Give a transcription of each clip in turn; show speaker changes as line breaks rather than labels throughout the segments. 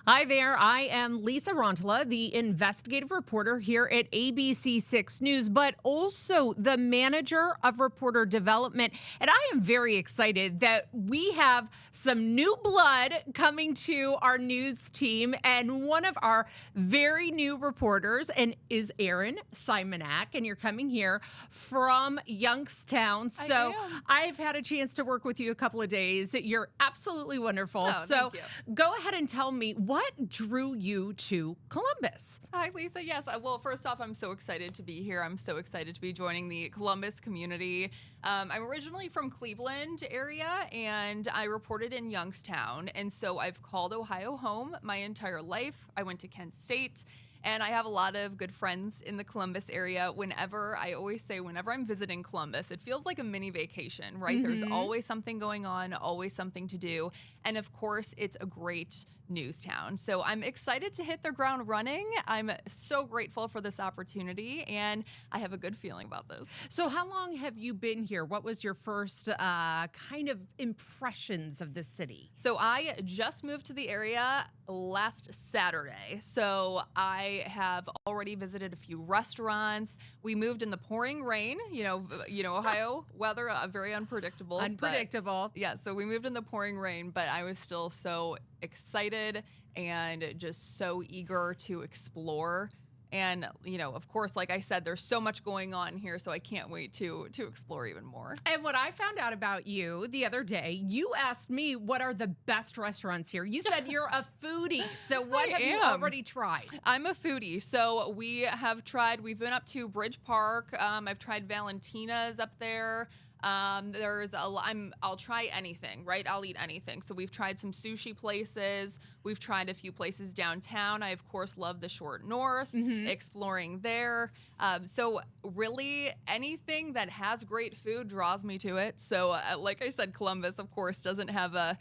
Hi there. I am Lisa Rantala, the investigative reporter here at ABC6 News, but also the manager of reporter development. And I am very excited that we have some new blood coming to our news team. And one of our very new reporters is Erin Simonek. And you're coming here from Youngstown. So I've had a chance to work with you a couple of days. You're absolutely wonderful. So
thank you.
go ahead and tell me, what drew you to Columbus?
Hi, Lisa. Yes. Well, first off, I'm so excited to be here. I'm so excited to be joining the Columbus community. I'm originally from Cleveland area, and I reported in Youngstown. And so I've called Ohio home my entire life. I went to Kent State. And I have a lot of good friends in the Columbus area. I always say, whenever I'm visiting Columbus, it feels like a mini vacation, right?
Mm-hmm.
There's always something going on, always something to do. And of course, it's a great news town. So I'm excited to hit the ground running. I'm so grateful for this opportunity, and I have a good feeling about this.
So how long have you been here? What was your first kind of impressions of the city?
So I just moved to the area last Saturday. So I have already visited a few restaurants. We moved in the pouring rain. Ohio weather, very unpredictable. So we moved in the pouring rain, but I was still so excited and just so eager to explore. And, of course, like I said, there's so much going on here, so I can't wait to explore even more.
And what I found out about you the other day, you asked me what are the best restaurants here. You said you're a foodie. So what have you already tried?
I'm a foodie. So we've been up to Bridge Park. I've tried Valentina's up there. I'll try anything, right? I'll eat anything. So we've tried some sushi places. We've tried a few places downtown. I, of course, love the Short North, exploring there. So really anything that has great food draws me to it. So like I said, Columbus, of course, doesn't have a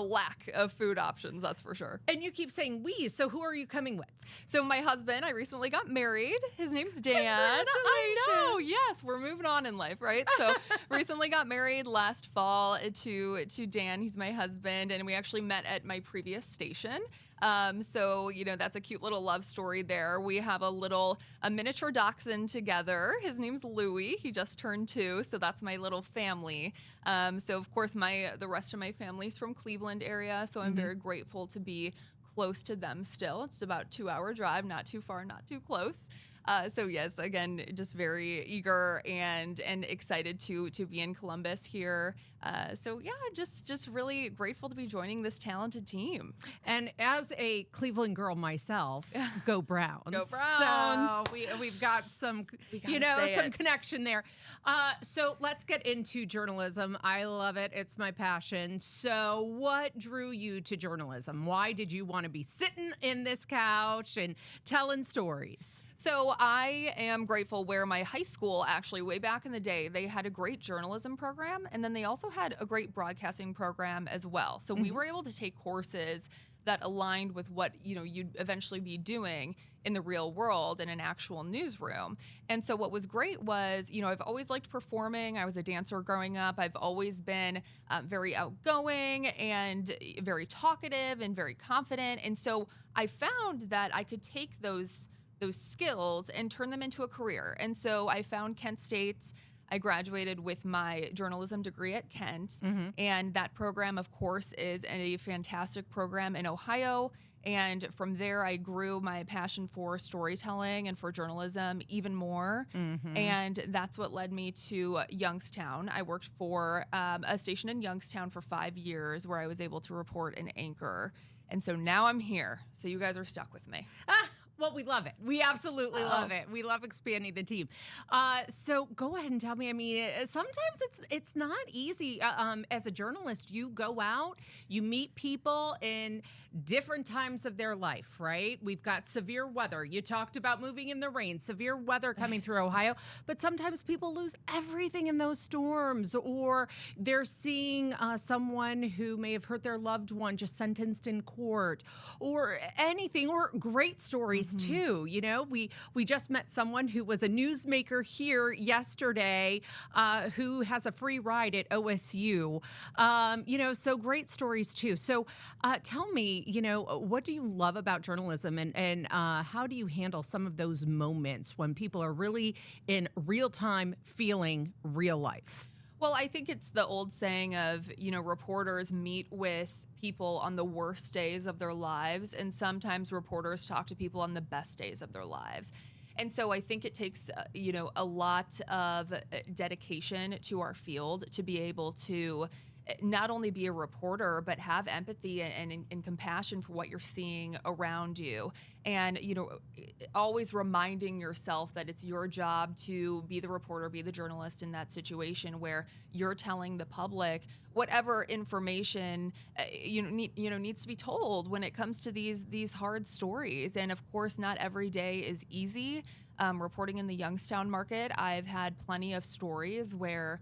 lack of food options, that's for sure.
And you keep saying we, so who are you coming with?
So my husband, I recently got married. His name's Dan.
Congratulations.
I know, yes, we're moving on in life, right? So recently got married last fall to Dan. He's my husband, and we actually met at my previous station. So that's a cute little love story there. We have a miniature dachshund together. His name's Louie. He just turned 2, so that's my little family. So of course the rest of my family's from Cleveland area, so I'm very grateful to be close to them still. It's about a 2-hour drive, not too far, not too close. So yes, again, just very eager and excited to be in Columbus here. So yeah, just really grateful to be joining this talented team.
And as a Cleveland girl myself, go Browns.
Go Browns.
So we've got some connection there. So let's get into journalism. I love it. It's my passion. So what drew you to journalism? Why did you want to be sitting in this couch and telling stories?
So I am grateful where my high school, actually, way back in the day, they had a great journalism program, and then they also had a great broadcasting program as well. So we were able to take courses that aligned with what you'd eventually be doing in the real world in an actual newsroom. And so what was great was, I've always liked performing. I was a dancer growing up. I've always been very outgoing and very talkative and very confident. And so I found that I could take those skills and turn them into a career. And so I found Kent State. I graduated with my journalism degree at Kent. And that program, of course, is a fantastic program in Ohio. And from there, I grew my passion for storytelling and for journalism even more. And that's what led me to Youngstown. I worked for a station in Youngstown for 5 years where I was able to report and anchor. And so now I'm here. So you guys are stuck with me.
Well, we love it. We absolutely love it. We love expanding the team. So go ahead and tell me. I mean, sometimes it's not easy. As a journalist, you go out, you meet people in different times of their life, right? We've got severe weather. You talked about moving in the rain, severe weather coming through Ohio. But sometimes people lose everything in those storms, or they're seeing someone who may have hurt their loved one just sentenced in court, or anything, or great stories too. You know, we just met someone who was a newsmaker here yesterday, who has a free ride at OSU. You know, so great stories too. So tell me, you know, what do you love about journalism, and how do you handle some of those moments when people are really in real time feeling real life?
Well, I think it's the old saying of, you know, reporters meet with people on the worst days of their lives, and sometimes reporters talk to people on the best days of their lives. And so I think it takes, you know, a lot of dedication to our field to be able to not only be a reporter, but have empathy and compassion for what you're seeing around you. And, you know, always reminding yourself that it's your job to be the reporter, be the journalist in that situation where you're telling the public whatever information needs to be told when it comes to these hard stories. And of course, not every day is easy. Reporting in the Youngstown market, I've had plenty of stories where,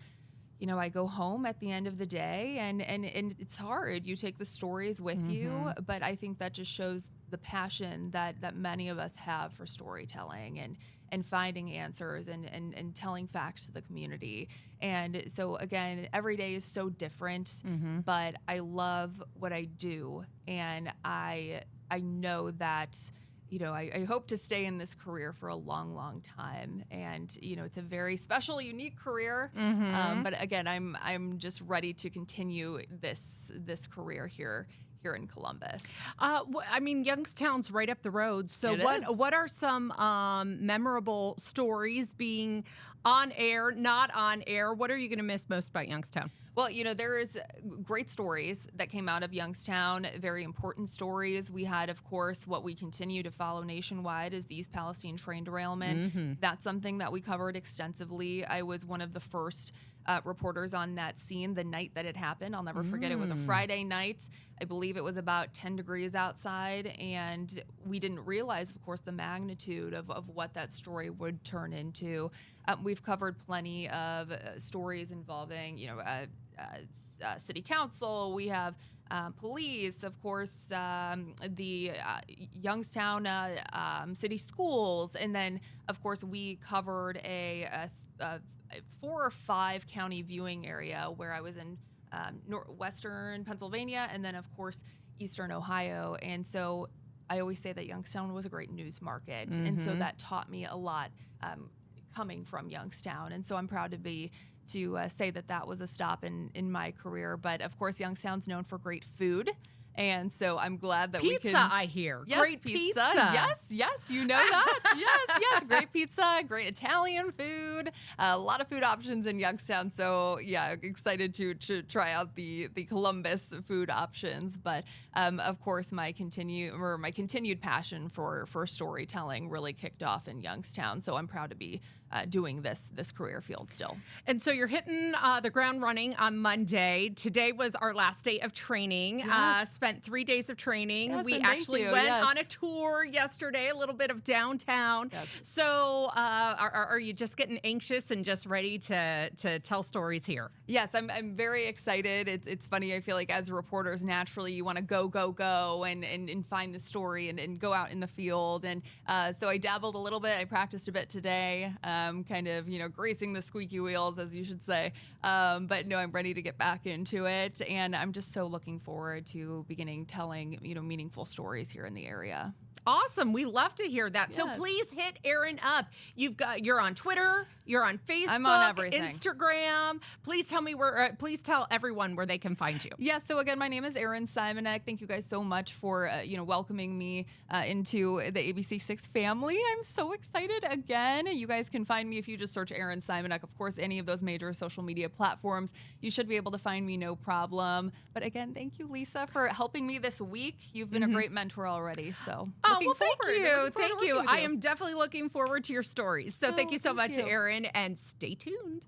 you know, I go home at the end of the day and it's hard. You take the stories with you, but I think that just shows the passion that many of us have for storytelling and finding answers and telling facts to the community. And so again, every day is so different, but I love what I do. And I know that, you know, I hope to stay in this career for a long, long time. And, you know, it's a very special, unique career. But again, I'm just ready to continue this career here in Columbus.
I mean, Youngstown's right up the road. So
It is.
what are some memorable stories being on air, not on air? What are you going to miss most about Youngstown?
Well, you know, there is great stories that came out of Youngstown, very important stories. We had, of course, what we continue to follow nationwide is the East Palestine train derailment. That's something that we covered extensively. I was one of the first reporters on that scene the night that it happened. I'll never forget. It was a Friday night. I believe it was about 10 degrees outside, and we didn't realize, of course, the magnitude of what that story would turn into. We've covered plenty of stories involving, you know, city council. We have police, of course, the Youngstown city schools, and then, of course, we covered a 4 or 5 county viewing area where I was in western Pennsylvania, and then, of course, eastern Ohio. And so I always say that Youngstown was a great news market, and so that taught me a lot coming from Youngstown. And so I'm proud to say that was a stop in my career. But of course, Youngstown's known for great food. And so I'm glad that
pizza,
we can.
I hear.
Yes,
great
pizza. Yes, you know that. yes, great pizza, great Italian food, a lot of food options in Youngstown. So yeah, excited to try out the Columbus food options. But of course, my continued passion for storytelling really kicked off in Youngstown. So I'm proud to be doing this career field still.
And so you're hitting the ground running on Monday. Today was our last day of training.
Yes.
Spent 3 days of training.
Yes,
We
and thank
actually
you.
went
Yes.
on a tour yesterday, a little bit of downtown.
Yes.
So are you just getting anxious and just ready to tell stories here?
Yes, I'm very excited. It's funny. I feel like as reporters, naturally, you want to go and find the story and go out in the field. And so I dabbled a little bit. I practiced a bit today, kind of, you know, greasing the squeaky wheels, as you should say. But no, I'm ready to get back into it. And I'm just so looking forward to beginning telling, you know, meaningful stories here in the area.
Awesome. We love to hear that. So
Yes.
please hit Erin up. You're on Twitter, you're on Facebook,
I'm on everything.
Instagram. Please tell everyone where they can find you.
Yeah, so again, my name is Erin Simonek. Thank you guys so much for welcoming me into the ABC6 family. I'm so excited again. You guys can find me if you just search Erin Simonek. Of course, any of those major social media platforms, you should be able to find me, no problem. But again, thank you, Lisa, for helping me this week. You've been a great mentor already. So looking
Thank
forward.
you.
Looking forward to
Thank you.
working with
I am definitely looking forward to your stories. So thank you so
thank
much,
you.
Erin, and stay tuned.